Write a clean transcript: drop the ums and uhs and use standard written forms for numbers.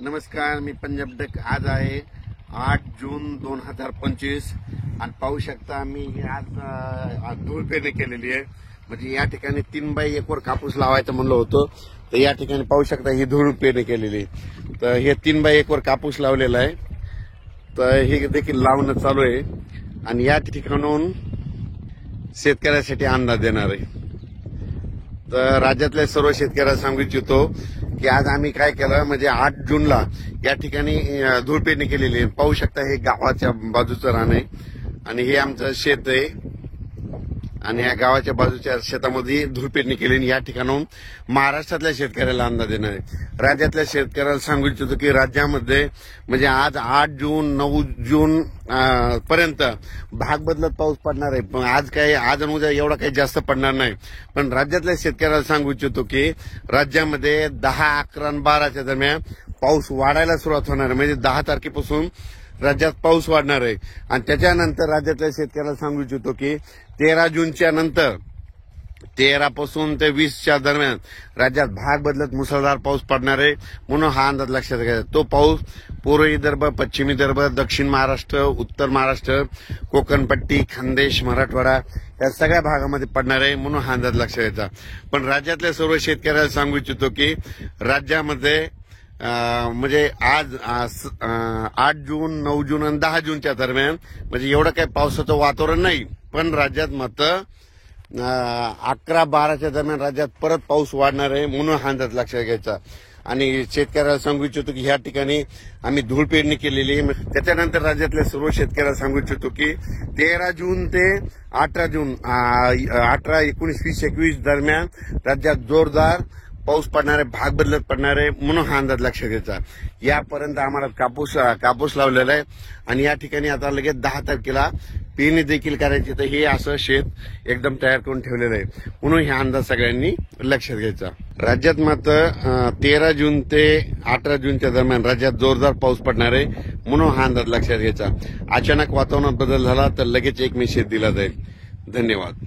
नमस्कार, मी पंजाब डक. आज आहे 8 जून 2025 आणि पाहू शकता मी आज धूळ पेरणी केलेली आहे. म्हणजे या ठिकाणी 3x1 वर कापूस लावायचं म्हणलं होतं, तर या ठिकाणी पाहू शकता ही धूळ पेरणी केलेली आहे. तर हे 3x1 वर कापूस लावलेला आहे, तर हे देखील लावणं चालू आहे आणि या ठिकाणून शेतकऱ्यासाठी अंदाज देणार आहे. तर राज्यातल्या सर्व शेतकऱ्यांना सांगू इच्छितो की आज आम्ही काय केलं, म्हणजे 8 जूनला या ठिकाणी धूळ पेरणी केलेली आहे. पाहू शकता हे गावाच्या बाजूचं रान आहे आणि हे आमचं शेत आहे आणि या गावाच्या बाजूच्या शेतामध्ये धूळ पेरणी केली. या ठिकाणून महाराष्ट्रातल्या शेतकऱ्याला अंदाज देणार आहे. राज्यातल्या शेतकऱ्याला सांगू इच्छितो की राज्यामध्ये म्हणजे आज 8 जून 9 जून पर्यंत भाग बदलत पाऊस पडणार आहे. पण आज आणि उद्या एवढा काही जास्त पडणार नाही. पण राज्यातल्या शेतकऱ्याला सांगू इच्छितो की राज्यामध्ये 10, 11 आणि 12च्या दरम्यान पाऊस वाढायला सुरुवात होणार आहे. म्हणजे 10 तारखेपासून राज्यात पाऊस वाढणार आहे आणि त्याच्यानंतर राज्यातल्या शेतकऱ्याला सांगू इच्छितो की 13 जूनच्या नंतर 13 पासून ते 20च्या दरम्यान राज्यात भाग बदलत मुसळधार पाऊस पडणार आहे. म्हणून हा अंदाज लक्षात घ्यायचा. तो पाऊस पूर्व विदर्भ, पश्चिम विदर्भ, दक्षिण महाराष्ट्र, उत्तर महाराष्ट्र, कोकणपट्टी, खानदेश, मराठवाडा या सगळ्या भागामध्ये पडणार आहे. म्हणून हा अंदाज लक्षात घ्यायचा. पण राज्यातल्या सर्व शेतकऱ्याला सांगू इच्छितो की राज्यामध्ये म्हणजे आज 8 जून, 9 जून आणि 10 जूनच्या दरम्यान म्हणजे एवढं काही पावसाचं वातावरण नाही. पण राज्यात मात्र 11, 12च्या दरम्यान राज्यात परत पाऊस वाढणार आहे. म्हणून हा अंदाज लक्षात घ्यायचा. आणि शेतकऱ्याला सांगू इच्छितो की ह्या ठिकाणी आम्ही धूळ पेरणी केलेली आहे. त्याच्यानंतर राज्यातल्या सर्व शेतकऱ्याला सांगू इच्छितो की 13 जून ते 18 जून 18, 19, 20, 21 दरम्यान राज्यात जोरदार पाऊस पडणार आहे, भाग बदलत पडणार आहे. म्हणून हा अंदाज लक्षात घ्यायचा. यापर्यंत आम्हाला कापूस लावलेला आहे आणि या ठिकाणी आता लगेच 10 तारखेला पेरणी देखील करायची. तर हे असं शेत एकदम तयार करून ठेवलेलं आहे. म्हणून हा अंदाज सगळ्यांनी लक्षात घ्यायचा. राज्यात मात्र 13 जून ते 18 जूनच्या दरम्यान राज्यात जोरदार पाऊस पडणार आहे. म्हणून हा अंदाज लक्षात घ्यायचा. अचानक वातावरणात बदल झाला तर लगेच एक मेसेज दिला जाईल. धन्यवाद.